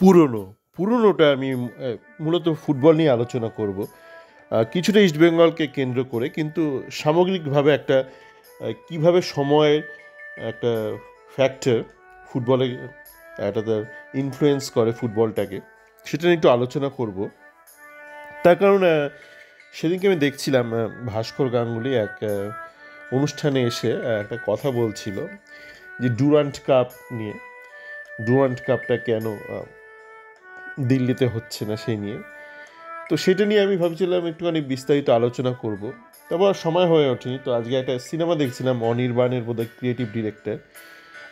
পুরনো পুরনোটা আমি মূলত ফুটবল নিয়ে আলোচনা করব। কিছুটা ইস্টবেঙ্গলকে কেন্দ্র করে, কিন্তু সামগ্রিকভাবে একটা কিভাবে সময়ের একটা ফ্যাক্টর ফুটবলে একটা তার ইনফ্লুয়েন্স করে ফুটবলটাকে, সেটা নিয়ে একটু আলোচনা করব। তার কারণ সেদিনকে আমি দেখছিলাম ভাস্কর গাঙ্গুলি এক অনুষ্ঠানে এসে একটা কথা বলছিল যে ডুরান্ট কাপ নিয়ে, ডুরান্ট কাপটা কেন দিল্লিতে হচ্ছে না সেই নিয়ে। তো সেটা নিয়ে আমি ভাবছিলাম একটুখানি বিস্তারিত আলোচনা করব, তারপর আর সময় হয়ে ওঠেনি। তো আজকে একটা সিনেমা দেখছিলাম, অনির্বাণের বোধহয় ক্রিয়েটিভ ডিরেক্টর,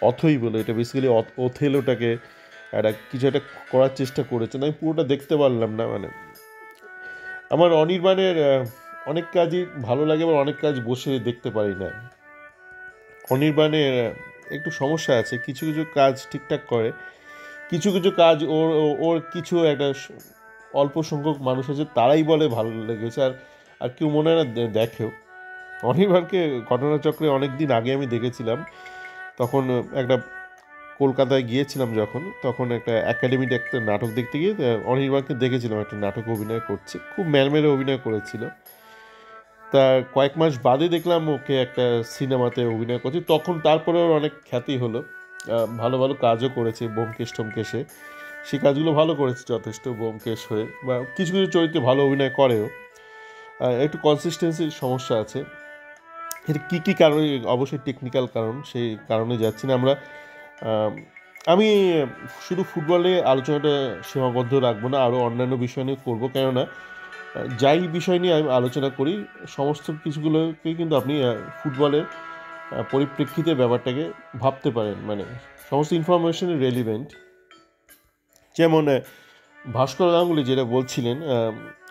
অথই বলে, এটা বেসিক্যালি ওথেলোটাকে একটা কিছু একটা করার চেষ্টা করেছেন। আমি পুরোটা দেখতে পারলাম না, মানে আমার অনির্বাণের অনেক কাজই ভালো লাগে, আবার অনেক কাজ বসে দেখতে পারি না। অনির্বাণের একটু সমস্যা আছে, কিছু কিছু কাজ ঠিকঠাক করে, কিছু কিছু কাজ ওর ওর কিছু একটা অল্প সংখ্যক মানুষ আছে তারাই বলে ভালো লেগেছে, আর আর কেউ মনে হয় না দেখেও। অনির্বাণকে ঘটনাচক্রে অনেক দিন আগে আমি দেখেছিলাম, তখন একটা কলকাতায় গিয়েছিলাম যখন, তখন একটা একাডেমিতে একটা নাটক দেখতে গিয়ে অনির্বাণকে দেখেছিলাম, একটা নাটক অভিনয় করছে, খুব ম্যালমেলে অভিনয় করেছিল। তার কয়েক মাস বাদে দেখলাম ওকে একটা সিনেমাতে অভিনয় করছে, তখন তারপরে ওর অনেক খ্যাতি হলো, ভালো ভালো কাজও করেছে ব্যোমকেশ টোমকেশে, সেই কাজগুলো ভালো করেছে যথেষ্ট ব্যোমকেশ হয়ে, বা কিছু কিছু চরিত্রে ভালো অভিনয় করেও। একটু কনসিস্টেন্সির সমস্যা আছে। এর কী কী কারণে, অবশ্যই টেকনিক্যাল কারণ, সেই কারণে যাচ্ছি না আমরা। আম, আমি শুধু ফুটবলে আলোচনাটা সীমাবদ্ধ রাখবো না, আরও অন্যান্য বিষয় নিয়ে করবো, কেননা যাই বিষয় নিয়ে আমি আলোচনা করি সমস্ত কিছুগুলোকেই কিন্তু আপনি ফুটবলের পরিপ্রেক্ষিতে ব্যাপারটাকে ভাবতে পারেন, মানে সমস্ত ইনফরমেশন রেলিভেন্ট। যেমন ভাস্কর গাঙ্গুলি যেটা বলছিলেন,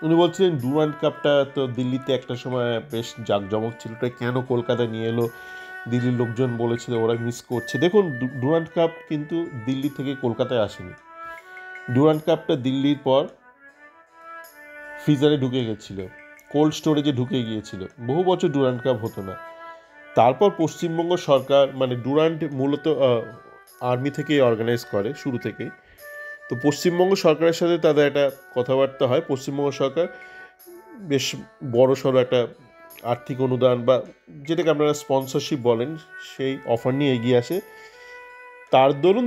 উনি বলছিলেন ডুরান্ড কাপটা তো দিল্লিতে একটা সময় বেশ জাঁকজমক ছিল, ওটা কেন কলকাতায় নিয়ে এলো, দিল্লির লোকজন বলেছিল ওরা মিস করছে। দেখুন, ডুরান্ড কাপ কিন্তু দিল্লি থেকে কলকাতায় আসেনি। ডুরান্ড কাপটা দিল্লির পর ফ্রিজারে ঢুকে গেছিল, কোল্ড স্টোরেজে ঢুকে গিয়েছিল, বহু বছর ডুরান্ড কাপ হতো না। তারপর পশ্চিমবঙ্গ সরকার, মানে ডুরান্ড মূলত আর্মি থেকেই অর্গানাইজ করে শুরু থেকেই। তো পশ্চিমবঙ্গ সরকারের সাথে তাদের একটা কথাবার্তা হয়, পশ্চিমবঙ্গ সরকার বেশ বড় সড়ো একটা আর্থিক অনুদান, বা যেটাকে আপনারা স্পন্সরশিপ বলেন, সেই অফার নিয়ে এগিয়ে আসে। তার দরুন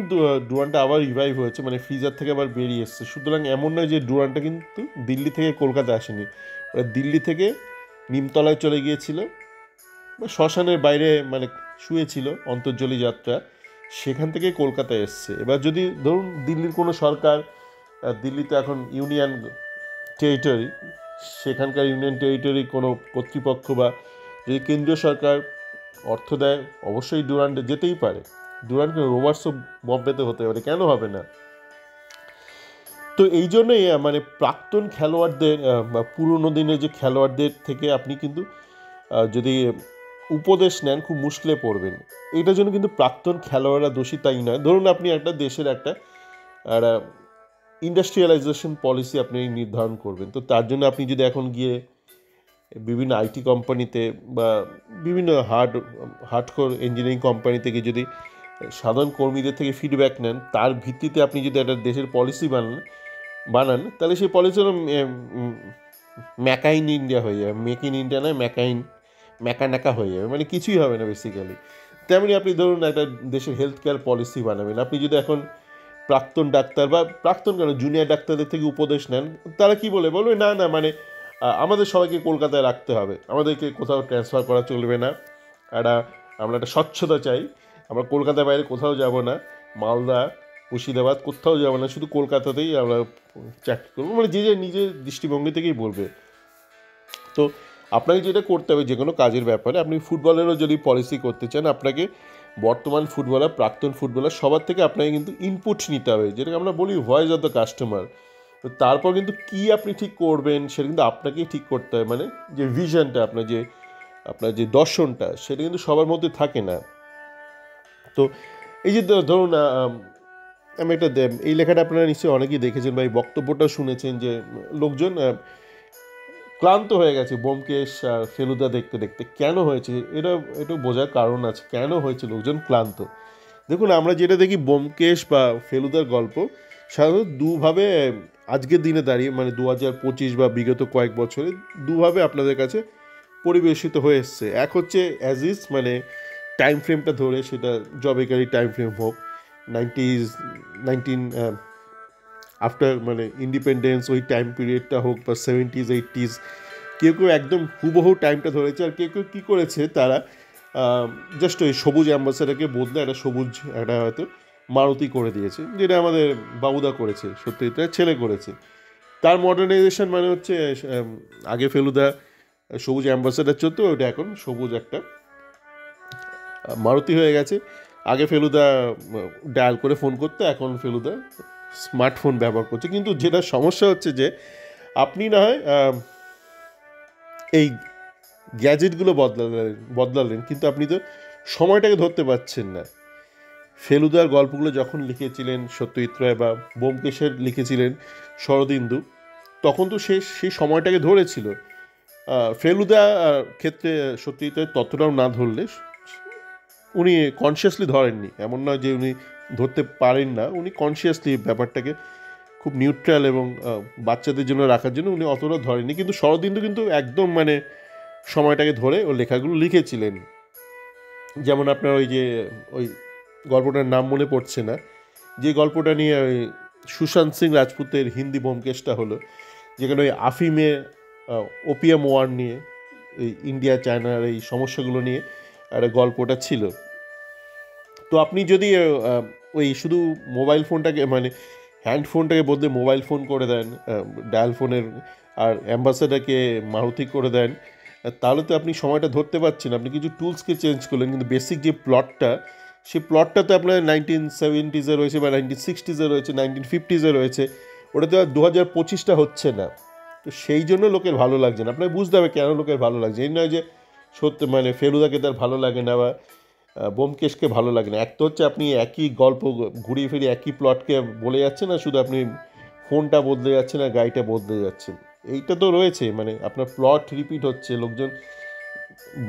ডুরান্টটা আবার রিভাইভ হয়েছে, মানে ফ্রিজার থেকে আবার বেরিয়ে এসছে। সুতরাং এমন নয় যে ডুরান্টটা কিন্তু দিল্লি থেকে কলকাতা আসেনি, ওরা দিল্লি থেকে নিমতলায় চলে গিয়েছিল, বা শ্মশানের বাইরে মানে শুয়েছিল অন্তর্জলি যাত্রা, সেখান থেকে কলকাতায় এসছে। এবার যদি ধরুন দিল্লির কোনো সরকার, দিল্লিতে এখন ইউনিয়ন টেরিটরি, সেখানকার ইউনিয়ন টেরিটরি কোনো কর্তৃপক্ষ বা যদি কেন্দ্রীয় সরকার অর্থ দেয়, অবশ্যই ডুরান্ডে যেতেই পারে। ডুরান্ডকে রোভার্স অফ বম্বেতে হতে পারে, কেন হবে না? তো এই জন্যই মানে প্রাক্তন খেলোয়াড়দের বা পুরনো দিনের যে খেলোয়াড়দের থেকে আপনি কিন্তু যদি উপদেশ নেন খুব মুশকিলে পড়বেন। এটার জন্য কিন্তু প্রাক্তন খেলোয়াড়রা দোষী তাই নয়। ধরুন আপনি একটা দেশের একটা একটা ইন্ডাস্ট্রিয়ালাইজেশন পলিসি আপনি নির্ধারণ করবেন, তো তার জন্য আপনি যদি এখন গিয়ে বিভিন্ন আইটি কোম্পানিতে বা বিভিন্ন হার্ডকোর ইঞ্জিনিয়ারিং কোম্পানি থেকে যদি সাধারণ কর্মীদের থেকে ফিডব্যাক নেন, তার ভিত্তিতে আপনি যদি একটা দেশের পলিসি বানান, তাহলে সেই পলিসি হলো ম্যাকাইন ইন্ডিয়া হয়ে যাবে, মেক ইন ইন্ডিয়া নয়, ম্যাকা হয়ে যাবে, মানে কিছুই হবে না বেসিক্যালি। তেমনি আপনি ধরুন একটা দেশের হেলথ কেয়ার পলিসি বানাবেন, আপনি যদি এখন প্রাক্তন ডাক্তার বা প্রাক্তন কেন জুনিয়র ডাক্তারদের থেকে উপদেশ নেন, তারা কি বলবে না না, মানে আমাদের সবাইকে কলকাতায় রাখতে হবে, আমাদেরকে কোথাও ট্রান্সফার করা চলবে না, একটা আমরা একটা স্বচ্ছতা চাই, আমরা কলকাতার বাইরে কোথাও যাব না, মালদা মুর্শিদাবাদ কোথাও যাব না, শুধু কলকাতাতেই আমরা চাকরি করবো, মানে যে নিজের দৃষ্টিভঙ্গি থেকেই বলবে। তো আপনাকে যেটা করতে হবে যে কোনো কাজের ব্যাপারে, আপনি ফুটবলেরও যদি পলিসি করতে চান, আপনাকে বর্তমান ফুটবলার, প্রাক্তন ফুটবলার সবার থেকে আপনাকে কিন্তু ইনপুট নিতে হবে, যেটাকে আমরা বলি ভয়েস অফ দ্য কাস্টমার। তো তারপর কিন্তু কী আপনি ঠিক করবেন সেটা কিন্তু আপনাকেই ঠিক করতে হবে, মানে যে ভিশনটা, আপনার যে দর্শনটা, সেটা কিন্তু সবার মধ্যে থাকে না। তো এই যে ধরুন আমি একটা এই লেখাটা আপনারা নিশ্চয়ই অনেকেই দেখেছেন বা এই বক্তব্যটা শুনেছেন, যে লোকজন ক্লান্ত হয়ে গেছে ব্যোমকেশ আর ফেলুদা দেখতে দেখতে। কেন হয়েছে এটা, একটু বোঝার কারণ আছে কেন হয়েছে লোকজন ক্লান্ত। দেখুন, আমরা যেটা দেখি ব্যোমকেশ বা ফেলুদার গল্প, সাধারণত দুভাবে আজকের দিনে দাঁড়িয়ে মানে 2025 বা বিগত কয়েক বছরে দুভাবে আপনাদের কাছে পরিবেশিত হয়ে এসছে। এক হচ্ছে অ্যাজ ইজ মানে টাইম ফ্রেমটা ধরে, সেটা জবেকারী টাইম ফ্রেম হোক, 90s 19 আফটার মানে ইন্ডিপেন্ডেন্স ওই টাইম পিরিয়ডটা হোক, বা 70s 80s, কেউ কেউ একদম হুবহু টাইমটা ধরেছে। আর কেউ কেউ কী করেছে, তারা জাস্ট ওই সবুজ অ্যাম্বাসেডারকে বদলে একটা সবুজ একটা হয়তো মারুতি করে দিয়েছে, যেটা আমাদের বাবুদা করেছে, সত্যজিৎ রায়ের ছেলে করেছে। তার মডার্নাইজেশন মানে হচ্ছে আগে ফেলুদা সবুজ অ্যাম্বাসেডার চলতো, ওটা এখন সবুজ একটা মারুতি হয়ে গেছে। আগে ফেলুদা ডায়াল করে ফোন করতো, এখন ফেলুদা স্মার্টফোন ব্যবহার করছে। কিন্তু যেটা সমস্যা হচ্ছে যে আপনি না হয় এই গ্যাজেটগুলো বদলালেন, কিন্তু আপনি তো সময়টাকে ধরতে পারছেন না। ফেলুদার গল্পগুলো যখন লিখেছিলেন সত্যজিৎ রায়, বা ব্যোমকেশের লিখেছিলেন শরদিন্দু, তখন তো সেই সময়টাকে ধরেছিল। ফেলুদা ক্ষেত্রে সত্যজিৎ রায় ততটাও না ধরলে, উনি কনসিয়াসলি ধরেননি, এমন নয় যে উনি ধরতে পারেন না, উনি কনসিয়াসলি ব্যাপারটাকে খুব নিউট্রাল এবং বাচ্চাদের জন্য রাখার জন্য উনি অতটা ধরেননি। কিন্তু শরদিন্দু কিন্তু একদম মানে সময়টাকে ধরে ও লেখাগুলো লিখেছিলেন। যেমন আপনার ওই গল্পটার নাম মনে পড়ছে না, যে গল্পটা নিয়ে ওই সুশান্ত সিং রাজপুতের হিন্দি ব্যোমকেশটা হলো, যেখানে ওই আফিমে ওপিয়াম ওয়ার নিয়ে, এই ইন্ডিয়া চায়নার এই সমস্যাগুলো নিয়ে একটা গল্পটা ছিল। তো আপনি যদি ওই শুধু মোবাইল ফোনটাকে মানে হ্যান্ড ফোনটাকে বদলে মোবাইল ফোন করে দেন, ডায়াল ফোনের, আর অ্যাম্বাসেডারকে মারুতি করে দেন, তাহলে তো আপনি সময়টা ধরতে পারছেন। আপনি কিছু টুলসকে চেঞ্জ করলেন, কিন্তু বেসিক যে প্লটটা, সেই প্লটটা তো আপনার 1970s রয়েছে, বা 1960s রয়েছে, 1950s রয়েছে, ওটা তো আর 2025টা হচ্ছে না। তো সেই জন্য লোকের ভালো লাগছে না। আপনাকে বুঝতে হবে কেন লোকের ভালো লাগছে। এই নয় যে সত্যি মানে ফেলুদাকে তার ভালো লাগে না, বা ব্যোমকেশকে ভালো লাগে না। এক তো হচ্ছে আপনি একই গল্প ঘুরিয়ে ফিরিয়ে একই প্লটকে বলে যাচ্ছেন, না শুধু আপনি ফোনটা বদলে যাচ্ছেন আর গাড়িটা বদলে যাচ্ছেন, এইটা তো রয়েছে। মানে আপনার প্লট রিপিট হচ্ছে, লোকজন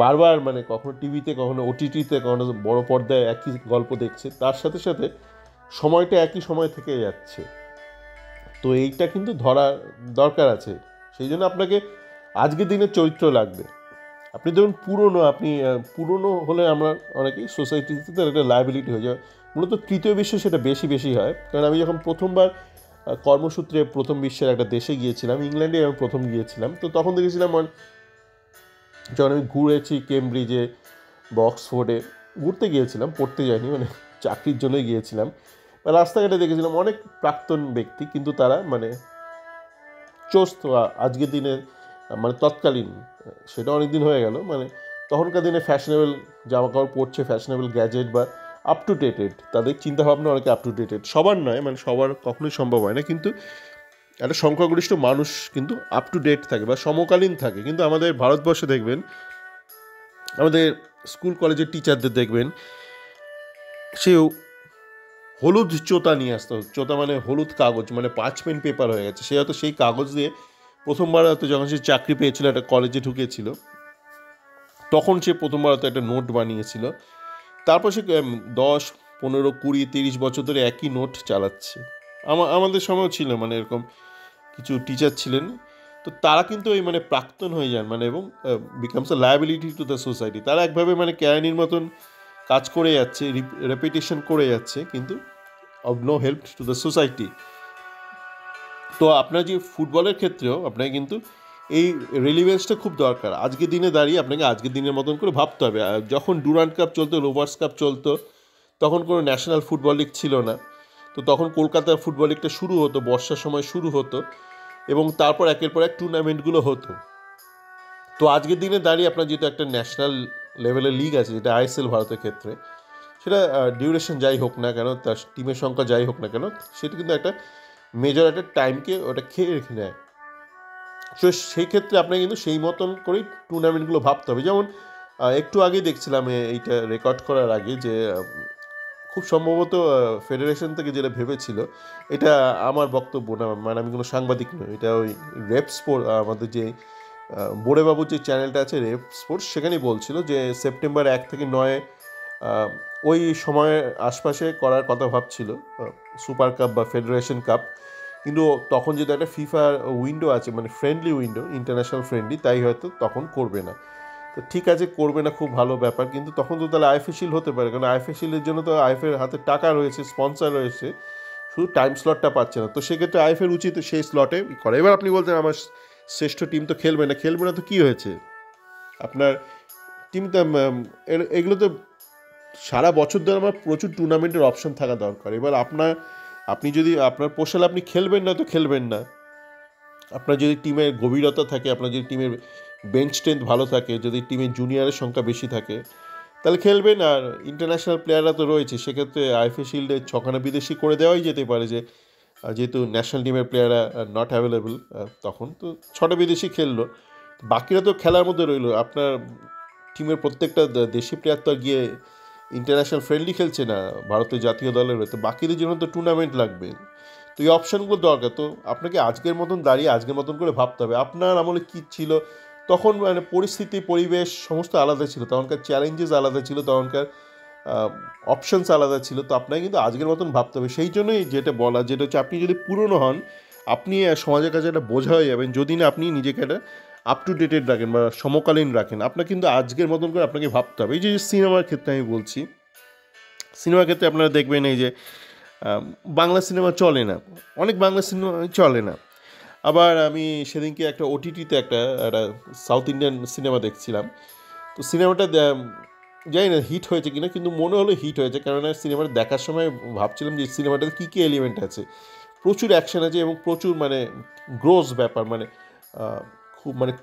বারবার মানে কখনো টিভিতে, কখনো ওটিটিতে, কখনো বড় পর্দায় একই গল্প দেখছে, তার সাথে সাথে সময়টা একই সময় থেকে যাচ্ছে। তো এইটা কিন্তু ধরা দরকার আছে। সেই জন্য আপনাকে আজকের দিনের চরিত্র লাগবে। আপনি ধরুন পুরনো হলে আমরা অনেকেই সোসাইটিতে তার একটা লায়াবিলিটি হয়ে যায়। মূলত তৃতীয় বিশ্বে সেটা বেশি বেশি হয়। কারণ আমি যখন প্রথমবার কর্মসূত্রে প্রথম বিশ্বের একটা দেশে গিয়েছিলাম, ইংল্যান্ডে আমি প্রথম গিয়েছিলাম, তো তখন দেখেছিলাম যখন আমি ঘুরেছি কেমব্রিজে বা অক্সফোর্ডে, ঘুরতে গিয়েছিলাম, পড়তে যাইনি, মানে চাকরির জন্যই গিয়েছিলাম। রাস্তাঘাটে দেখেছিলাম অনেক প্রাক্তন ব্যক্তি, কিন্তু তারা মানে চোস্ত আজকের দিনে মানে তৎকালীন, সেটা অনেক দিন হয়ে গেল, মানে তখনকার দিনে ফ্যাশনেবল জামা কাপড় পরছে, ফ্যাশনেবল গ্যাজেট বা আপ টু ডেটেড, তাদের চিন্তাভাবনা অনেকে আপ টু ডেটেড। সবার নয়, মানে সবার কখনোই সম্ভব হয় না, কিন্তু একটা সংখ্যাগরিষ্ঠ মানুষ কিন্তু আপ টু ডেট থাকে বা সমকালীন থাকে। কিন্তু আমাদের ভারতবর্ষে দেখবেন, আমাদের স্কুল কলেজের টিচারদের দেখবেন, সেও হলুদ চোতা নিয়ে আসতে হতো। চোতা মানে হলুদ কাগজ, মানে পার্চমেন্ট পেপার হয়ে গেছে। সে হয়তো সেই কাগজ দিয়ে প্রথমবার হয়তো যখন সে চাকরি পেয়েছিল, একটা কলেজে ঢুকেছিল, তখন সে প্রথমবার হয়তো একটা নোট বানিয়েছিল। তারপর সে 10, 15, 20, 30 বছর ধরে একই নোট চালাচ্ছে। আমাদের সময়ও ছিল মানে এরকম কিছু টিচার ছিলেন। তো তারা কিন্তু এই মানে প্রাক্তন হয়ে যান, মানে এবং becomes a liability two the society. তারা একভাবে মানে কেরানির মতন কাজ করে যাচ্ছে, রেপিটেশন করে যাচ্ছে, কিন্তু of no help to the society. তো আপনার যে ফুটবলের ক্ষেত্রেও আপনাকে কিন্তু এই রেলিভেন্সটা খুব দরকার। আজকের দিনে দাঁড়িয়ে আপনাকে আজকের দিনের মতন করে ভাবতে হবে। আর যখন ডুরান্ড কাপ চলতো, রোভার্স কাপ চলতো, তখন কোনো ন্যাশনাল ফুটবল লিগ ছিল না। তো তখন কলকাতার ফুটবল লিগটা শুরু হতো, বর্ষার সময় শুরু হতো, এবং তারপর একের পর এক টুর্নামেন্টগুলো হতো। তো আজকের দিনে দাঁড়িয়ে আপনার যেহেতু একটা ন্যাশনাল লেভেলের লিগ আছে, যেটা আইএসএল ভারতের ক্ষেত্রে, সেটা ডিউরেশন যাই হোক না কেন, তার টিমের সংখ্যা যাই হোক না কেন, সেটা কিন্তু একটা মেজর একটা টাইমকে ওটা খেয়ে রেখে নেয়। তো সেই ক্ষেত্রে আপনাকে কিন্তু সেই মতন করেই টুর্নামেন্টগুলো ভাবতে হবে। যেমন একটু আগেই দেখছিলাম এইটা রেকর্ড করার আগে, যে খুব সম্ভবত ফেডারেশন থেকে যেটা ভেবেছিল, এটা আমার বক্তব্য না, মানে আমি কোনো সাংবাদিক নই, এটা ওই রেপ স্পোর্ট, আমাদের যে বোরেবাবুর যে চ্যানেলটা আছে রেপ স্পোর্টস, সেখানেই বলছিল যে সেপ্টেম্বর 1 থেকে 9 আহ, ওই সময়ের আশপাশে করার কথা ভাবছিল, সুপার কাপ বা ফেডারেশন কাপ। কিন্তু তখন যেহেতু একটা ফিফার উইন্ডো আছে, মানে ফ্রেন্ডলি উইন্ডো, ইন্টারন্যাশনাল ফ্রেন্ডলি, তাই হয়তো তখন করবে না। তো ঠিক আছে, করবে না, খুব ভালো ব্যাপার। কিন্তু তখন তো তাহলে আইএফএ শিল্ড হতে পারে, কারণ আইএফএ শিল্ডের জন্য তো আইএফএর হাতে টাকা রয়েছে, স্পন্সর রয়েছে, শুধু টাইম স্লটটা পাচ্ছে না। তো সেক্ষেত্রে আইএফএর উচিত সেই স্লটে করে। এবার আপনি বলতেন আমার শ্রেষ্ঠ টিম তো খেলবে না, খেলবে না তো কী হয়েছে? আপনার টিম তো এগুলো তো সারা বছর ধরে আমার প্রচুর টুর্নামেন্টের অপশন থাকা দরকার। এবার আপনি যদি আপনার পোষালে আপনি খেলবেন না তো খেলবেন না। আপনার যদি টিমের গভীরতা থাকে, আপনার যদি টিমের বেঞ্চ স্ট্রেংথ ভালো থাকে, যদি টিমের জুনিয়রের সংখ্যা বেশি থাকে, তাহলে খেলবেন। আর ইন্টারন্যাশনাল প্লেয়াররা তো রয়েছে, সেক্ষেত্রে আইএফএ শিল্ডে ছখানা বিদেশি করে দেওয়াই যেতে পারে, যে যেহেতু ন্যাশনাল টিমের প্লেয়াররা নট অ্যাভেলেবল, তখন তো ছটা বিদেশি খেললো, বাকিরা তো খেলার মধ্যে রইলো। আপনার টিমের প্রত্যেকটা দেশি প্লেয়ার তো আর গিয়ে ইন্টারন্যাশনাল ফ্রেন্ডলি খেলছে না ভারতের জাতীয় দলের হয়ে, তো বাকিদের জন্য তো টুর্নামেন্ট লাগবে। তো এই অপশানগুলো দরকার। তো আপনাকে আজকের মতন দাঁড়িয়ে আজকের মতন করে ভাবতে হবে আপনার আমলে কী ছিল তখন, মানে পরিস্থিতি পরিবেশ সমস্ত আলাদা ছিল, তখনকার চ্যালেঞ্জেস আলাদা ছিল, তখনকার অপশানস আলাদা ছিল। তো আপনাকে কিন্তু আজকের মতন ভাবতে হবে। সেই জন্যই যেটা বলা, যেটা হচ্ছে আপনি যদি পুরনো হন, আপনি সমাজের কাছে একটা বোঝা হয়ে যাবেন যদি না আপনি নিজেকে একটা আপ টু ডেটেড রাখেন বা সমকালীন রাখেন। আপনার কিন্তু আজকের মতন করে আপনাকে ভাবতে হবে। এই যে সিনেমার ক্ষেত্রে আমি বলছি, সিনেমার ক্ষেত্রে আপনারা দেখবেন এই যে বাংলা সিনেমা চলে না, অনেক বাংলা সিনেমা চলে না। আবার আমি সেদিনকে একটা ওটিটিতে একটা একটা সাউথ ইন্ডিয়ান সিনেমা দেখছিলাম। তো সিনেমাটা জানি না হিট হয়েছে কিনা, কিন্তু মনে হলো হিট হয়েছে, কেননা সিনেমাটা দেখার সময় ভাবছিলাম যে সিনেমাটাতে কী কী এলিমেন্ট আছে। প্রচুর অ্যাকশন আছে এবং প্রচুর মানে গ্রোস ব্যাপার, মানে খুব মানে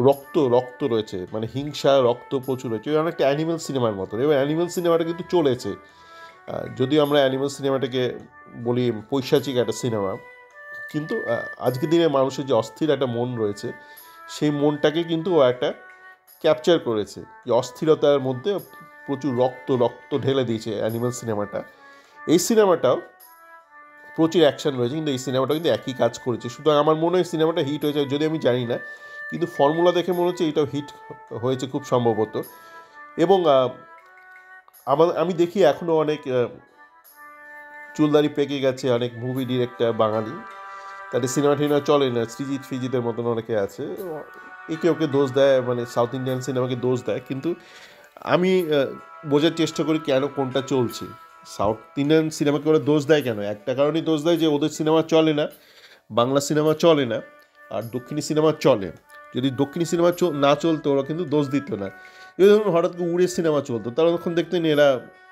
রক্ত রক্ত রয়েছে, মানে হিংসা রক্ত প্রচুর রয়েছে, ওই অনেকটা অ্যানিমেল সিনেমার মতো। এবার অ্যানিমেল সিনেমাটা কিন্তু চলেছে, যদিও আমরা অ্যানিমেল সিনেমাটাকে বলি পৈশাচিক একটা সিনেমা, কিন্তু আজকের দিনে মানুষের যে অস্থির একটা মন রয়েছে, সেই মনটাকে কিন্তু ও একটা ক্যাপচার করেছে। যে অস্থিরতার মধ্যে প্রচুর রক্ত রক্ত ঢেলে দিয়েছে অ্যানিমেল সিনেমাটা। এই সিনেমাটাও প্রচুর অ্যাকশন রয়েছে, কিন্তু এই সিনেমাটা কিন্তু একই কাজ করেছে। সুতরাং আমার মনে হয় সিনেমাটা হিট হয়েছে, যদি আমি জানি না, কিন্তু ফর্মুলা দেখে মনে হচ্ছে এটাও হিট হয়েছে খুব সম্ভবত। এবং আমি দেখি এখনও অনেক চুলদারি পেকে গেছে অনেক মুভি ডিরেক্টর বাঙালি, তাদের সিনেমা টিনেমা চলে না, সৃজিত ফিজিতের মতন অনেকে আছে, একে ওকে দোষ দেয়, মানে সাউথ ইন্ডিয়ান সিনেমাকে দোষ দেয়। কিন্তু আমি বোঝার চেষ্টা করি কেন কোনটা চলছে। সাউথ ইন্ডিয়ান সিনেমাকে ওরা দোষ দেয় কেন? একটা কারণেই দোষ দেয় যে ওদের সিনেমা চলে না, বাংলা সিনেমা চলে না, আর দক্ষিণী সিনেমা চলে। যদি দক্ষিণী সিনেমা না চলতো ওরা কিন্তু দোষ দিত না। এই ধরুন হঠাৎ করে উড়ে সিনেমা চলতো, তারা তখন দেখতেন এরা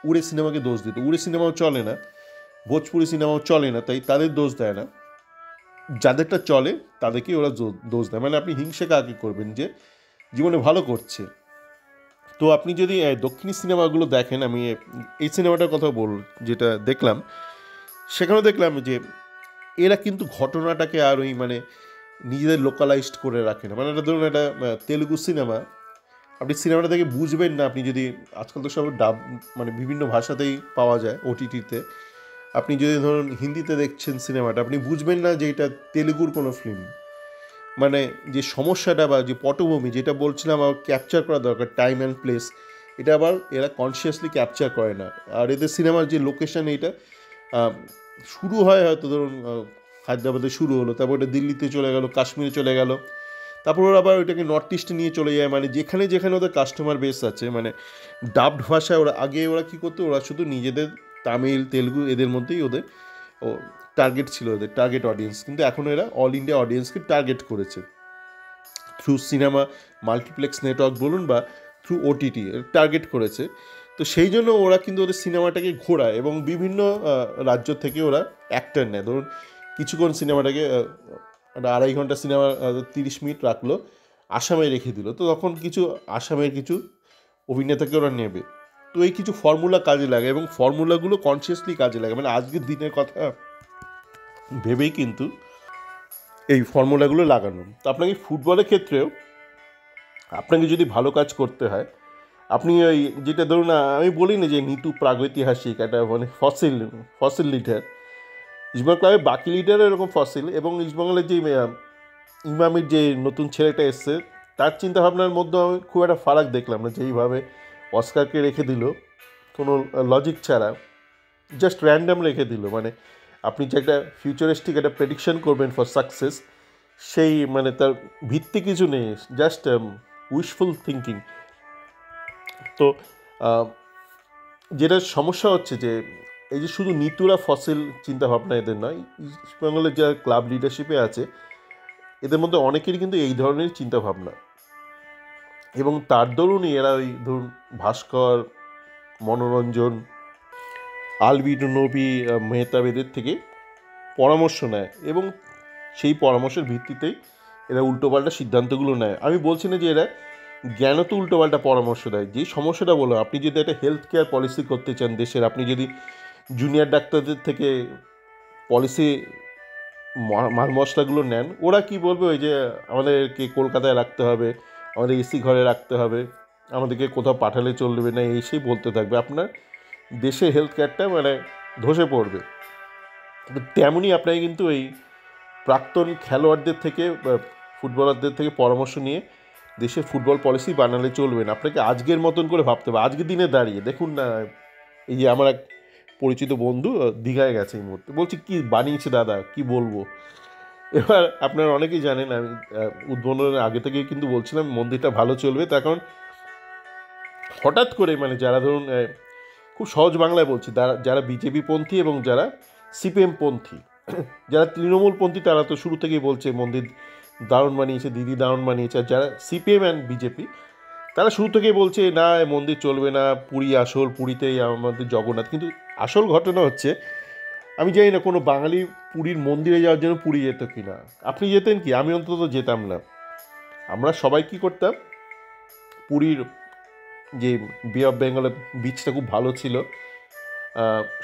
উড়ে সিনেমাকে দোষ দিত। উড়ে সিনেমাও চলে না, ভোজপুরি সিনেমাও চলে না, তাই তাদের দোষ দেয় না। যাদেরটা চলে তাদেরকেই ওরা দোষ দেয়। মানে আপনি হিংসে কাকে করবেন যে জীবনে ভালো করছে? তো আপনি যদি দক্ষিণী সিনেমাগুলো দেখেন, আমি এই সিনেমাটার কথা যেটা দেখলাম, সেখানেও দেখলাম যে এরা কিন্তু ঘটনাটাকে আর ওই মানে নিজেদের লোকালাইজড করে রাখে না। মানে এটা ধরুন একটা তেলুগু সিনেমা, আপনি সিনেমাটা থেকে বুঝবেন না, আপনি যদি আজকাল তো সব ডাব মানে বিভিন্ন ভাষাতেই পাওয়া যায় ওটিটিতে, আপনি যদি ধরুন হিন্দিতে দেখছেন সিনেমাটা, আপনি বুঝবেন না যে এটা তেলুগুর কোনো ফিল্ম। মানে যে সমস্যাটা বা যে পটভূমি যেটা বলছিলাম আবার ক্যাপচার করা দরকার, টাইম অ্যান্ড প্লেস, এটা আবার এরা কনসিয়াসলি ক্যাপচার করে না। আর এদের সিনেমার যে লোকেশান, এইটা শুরু হয় হয়তো ধরুন হায়দ্রাবাদে শুরু হলো, তারপর ওটা দিল্লিতে চলে গেল, কাশ্মীরে চলে গেল, তারপর ওরা আবার ওইটাকে নর্থ ইস্টে নিয়ে চলে যায়, মানে যেখানে যেখানে ওদের কাস্টমার বেস আছে, মানে ডাবড ভাষায় ওরা কী করতো, ওরা শুধু নিজেদের তামিল তেলুগু এদের মধ্যেই ওদের টার্গেট ছিল, ওদের টার্গেট অডিয়েন্স। কিন্তু এখন এরা অল ইন্ডিয়া অডিয়েন্সকে টার্গেট করেছে থ্রু সিনেমা, মাল্টিপ্লেক্স নেটওয়ার্ক বলুন বা থ্রু ওটিটি টার্গেট করেছে। তো সেই জন্য ওরা কিন্তু ওদের সিনেমাটাকে ঘোরায় এবং বিভিন্ন রাজ্য থেকে ওরা অ্যাক্টার নেয়। ধরুন কিছুক্ষণ সিনেমাটাকে একটা 2.5 ঘন্টা সিনেমা 30 মিনিট রাখলো, আসামে রেখে দিল, তো তখন কিছু আসামের কিছু অভিনেতাকে ওরা নেবে। তো এই কিছু ফর্মুলা কাজে লাগে এবং ফর্মুলাগুলো কনসিয়াসলি কাজে লাগে, মানে আজকের দিনের কথা ভেবেই কিন্তু এই ফর্মুলাগুলো লাগানো। তো আপনাকে ফুটবলের ক্ষেত্রেও আপনাকে যদি ভালো কাজ করতে হয়, আপনি ওই যেটা ধরুন আমি বলি না যে নিতু প্রাগৈতিহাসিক একটা মানে ফসিল লিডার, ইস্টবেঙ্গল ক্লাবের বাকি লিডারও এরকম ফসিল, এবং ইস্টবেঙ্গলের যে ইমামির যে নতুন ছেলেটা এসছে তার চিন্তাভাবনার মধ্যে আমি খুব একটা ফারাক দেখলাম না, যেইভাবে অস্কারকে রেখে দিল কোনো লজিক ছাড়া, জাস্ট র্যান্ডাম রেখে দিল। মানে আপনি যে একটা ফিউচারিস্টিক একটা প্রেডিকশন করবেন ফর সাকসেস, সেই মানে তার ভিত্তি কিছু নেই, জাস্ট উইশফুল থিঙ্কিং। তো যেটা সমস্যা হচ্ছে যে এই যে শুধু নিতুরা ফসিল চিন্তাভাবনা এদের নয়, ইস্টবেঙ্গলের যারা ক্লাব লিডারশিপে আছে এদের মধ্যে অনেকেরই কিন্তু এই ধরনের চিন্তাভাবনা, এবং তার দরুনই এরা ওই ধরুন ভাস্কর, মনোরঞ্জন, আলবি নবী, মেহতাব এদের থেকে পরামর্শ নেয়, এবং সেই পরামর্শের ভিত্তিতেই এরা উল্টোপাল্টা সিদ্ধান্তগুলো নেয়। আমি বলছি না যে এরা জ্ঞানত উল্টোপাল্টা পরামর্শ দেয়। যে সমস্যাটা বলো, আপনি যদি একটা হেলথ কেয়ার পলিসি করতে চান দেশের, আপনি যদি জুনিয়র ডাক্তারদের থেকে পলিসি মাল মশলাগুলো নেন, ওরা কি বলবে, ওই যে আমাদেরকে কলকাতায় রাখতে হবে, আমাদের এসি ঘরে রাখতে হবে, আমাদেরকে কোথাও পাঠালে চলবে না, এই সেই বলতে থাকবে, আপনার দেশে হেলথ কেয়ারটা মানে ধসে পড়বে। তেমনই আপনাকে কিন্তু এই প্রাক্তন খেলোয়াড়দের থেকে, ফুটবলারদের থেকে পরামর্শ নিয়ে দেশের ফুটবল পলিসি বানালে চলবে না। আপনাকে আজকের মতন করে ভাবতে হবে, আজকের দিনে দাঁড়িয়ে। দেখুন না, এই যে আমার এক পরিচিত বন্ধু দীঘায় গেছে এই মুহূর্তে, বলছি কি বানিয়েছে দাদা, কি বলবো। এবার আপনারা অনেকেই জানেন আমি উদ্বোধনের আগে থেকেই কিন্তু বলছিলাম মন্দিরটা ভালো চলবে, তার কারণ হঠাৎ করে মানে যারা ধরুন খুব সহজ বাংলায় বলছি, যারা বিজেপি পন্থী এবং যারা সিপিএম পন্থী, যারা তৃণমূলপন্থী তারা তো শুরু থেকেই বলছে মন্দির দারুণ বানিয়েছে, দিদি দারুণ বানিয়েছে। আর যারা সিপিএম অ্যান্ড বিজেপি তারা শুরু থেকেই বলছে না মন্দির চলবে না, পুরী আসল, পুরীতেই আমাদের জগন্নাথ। কিন্তু আসল ঘটনা হচ্ছে, আমি জানি না কোনো বাঙালি পুরীর মন্দিরে যাওয়ার জন্য পুরী যেত কি না। আপনি যেতেন কি? আমি অন্তত যেতাম না। আমরা সবাই কি করতাম, পুরীর যে বে অফ বেঙ্গলের বিচটা খুব ভালো ছিল,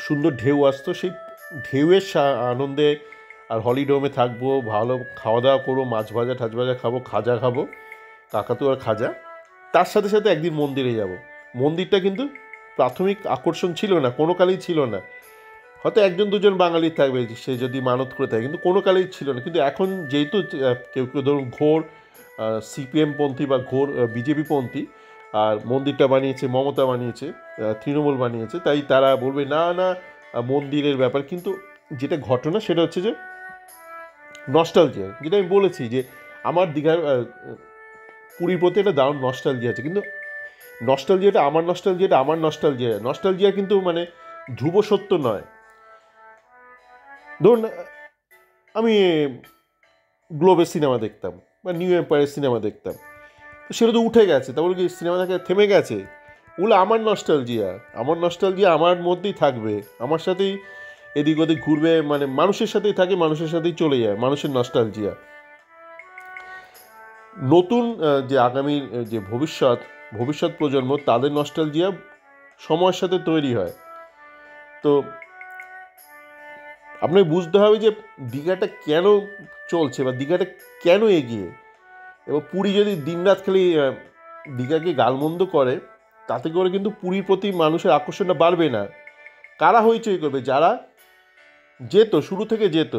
সুন্দর ঢেউ আসতো, সেই ঢেউয়ের আনন্দে আর হলিডোমে থাকবো, ভালো খাওয়া দাওয়া করবো, মাছ ভাজা টাছ ভাজা খাবো, খাজা খাবো, কাকাতুয়ার খাজা, তার সাথে সাথে একদিন মন্দিরে যাব। মন্দিরটা কিন্তু প্রাথমিক আকর্ষণ ছিল না, কোনো কালেই ছিল না। হয়তো একজন দুজন বাঙালি থাকবে সে যদি মানত করে থাকে, কিন্তু কোনো কালেই ছিল না। কিন্তু এখন যেহেতু কেউ কেউ ধরুন ঘোর সিপিএম পন্থী বা ঘোর বিজেপি পন্থী, আর মন্দিরটা বানিয়েছে মমতা, বানিয়েছে তৃণমূল বানিয়েছে, তাই তারা বলবে না না মন্দিরের ব্যাপার। কিন্তু যেটা ঘটনা সেটা হচ্ছে যে নস্টালজিয়া, যেটা আমি বলেছি যে আমার দীঘার পুরীর প্রতি একটা দারুণ নস্টালজিয়া আছে, কিন্তু নস্টালজিয়াটা আমার নস্টালজিয়া কিন্তু মানে ধ্রুব সত্য নয়। ধরুন আমি গ্লোবের সিনেমা দেখতাম বা নিউ এম্পায়ারের সিনেমা দেখতাম, তো সেটা তো উঠে গেছে, তা বলে কি সিনেমা দেখা থেমে গেছে? ওগুলো আমার নস্টালজিয়া আমার মধ্যেই থাকবে, আমার সাথেই এদিক ওদিক ঘুরবে, মানে মানুষের সাথেই থাকে, মানুষের সাথেই চলে যায়, মানুষের নস্টালজিয়া। নতুন যে আগামীর যে ভবিষ্যৎ প্রজন্ম, তাদের নস্টালজিয়া সময়ের সাথে তৈরি হয়। তো আপনাকে বুঝতে হবে যে দীঘাটা কেন চলছে বা দীঘাটা কেন এগিয়ে, এবং পুরী যদি দিনরাত খালি দীঘাকে গালমন্দ করে, তাতে করে কিন্তু পুরীর প্রতি মানুষের আকর্ষণটা বাড়বে না। কারা হইচই করবে? যারা যেত, শুরু থেকে যেত,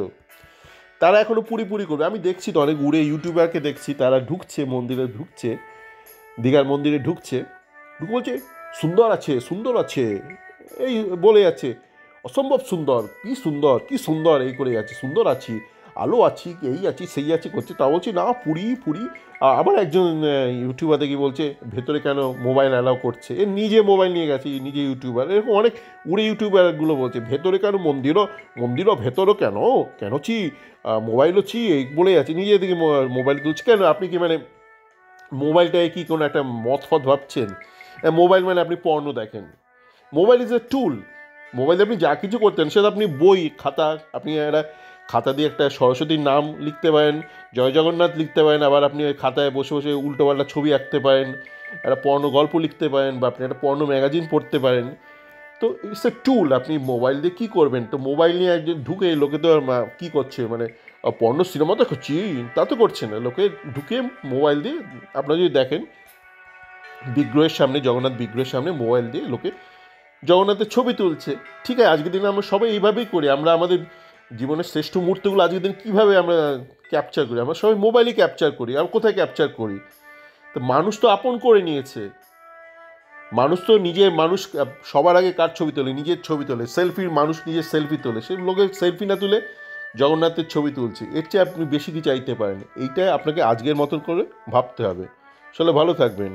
তারা এখনও পুরি করবে। আমি দেখছি তো অনেক উড়ে ইউটিউবারকে দেখছি, তারা ঢুকছে মন্দিরে, দীঘার মন্দিরে ঢুকে বলছে সুন্দর আছে এই বলে যাচ্ছে, অসম্ভব সুন্দর, কি সুন্দর এই করে যাচ্ছে, সুন্দর আছি, আলো আছি, এই আছি সেই আছি করছে। তা বলছি না পুরী। আবার একজন ইউটিউবার দেখি বলছে ভেতরে কেন মোবাইল অ্যালাউ করছে, এ নিজে মোবাইল নিয়ে গেছে, নিজে ইউটিউবার। এরকম অনেক উড়ে ইউটিউবারগুলো বলছে ভেতরে কেন মন্দিরও ভেতরও কেন মোবাইলও এই বলে যাচ্ছে, নিজে দিকে মোবাইল তুলছে। কেন আপনি কি মানে মোবাইলটাকে কি কোনো একটা মতফত ভাবছেন? মোবাইল মানে আপনি পর্ন দেখেন, মোবাইল ইজ এ টুল। মোবাইলে আপনি যা কিছু করতেন, সেটা আপনি বই খাতা, আপনি একটা খাতা দিয়ে একটা সরস্বতীর নাম লিখতে পারেন, জয় জগন্নাথ লিখতে পারেন, আবার আপনি ওই খাতায় বসে বসে উল্টোপাল্টা ছবি আঁকতে পারেন, একটা পর্ণ গল্প লিখতে পারেন, বা আপনি একটা পর্ণ ম্যাগাজিন পড়তে পারেন। তো ইটস এ টুল। আপনি মোবাইল দিয়ে কী করবেন? তো মোবাইল নিয়ে একজন ঢুকে লোকে তো কী করছে, মানে পর্ণ সিনেমা তো করছি, তা তো করছে না। লোকে ঢুকে মোবাইল দিয়ে, আপনারা যদি দেখেন বিগ্রহের সামনে, জগন্নাথ বিগ্রহের সামনে মোবাইল দিয়ে লোকে জগন্নাথের ছবি তুলছে। ঠিক আছে, আজকের দিনে আমরা সবাই এইভাবেই করি। আমরা আমাদের জীবনের শ্রেষ্ঠ মুহূর্তগুলো আজকের দিন কীভাবে আমরা ক্যাপচার করি? আমরা সবাই মোবাইলে ক্যাপচার করি। আর কোথায় ক্যাপচার করি? তো মানুষ তো আপন করে নিয়েছে। মানুষ তো মানুষ সবার আগে কার ছবি তোলে, নিজের ছবি তোলে, মানুষ নিজের সেলফি তোলে, সে লোকের সেলফি না তুলে জগন্নাথের ছবি তুলছে, এর চেয়ে আপনি বেশি কি চাইতে পারেন? এইটাই আপনাকে আজকের মতন করে ভাবতে হবে। আসলে ভালো থাকবেন।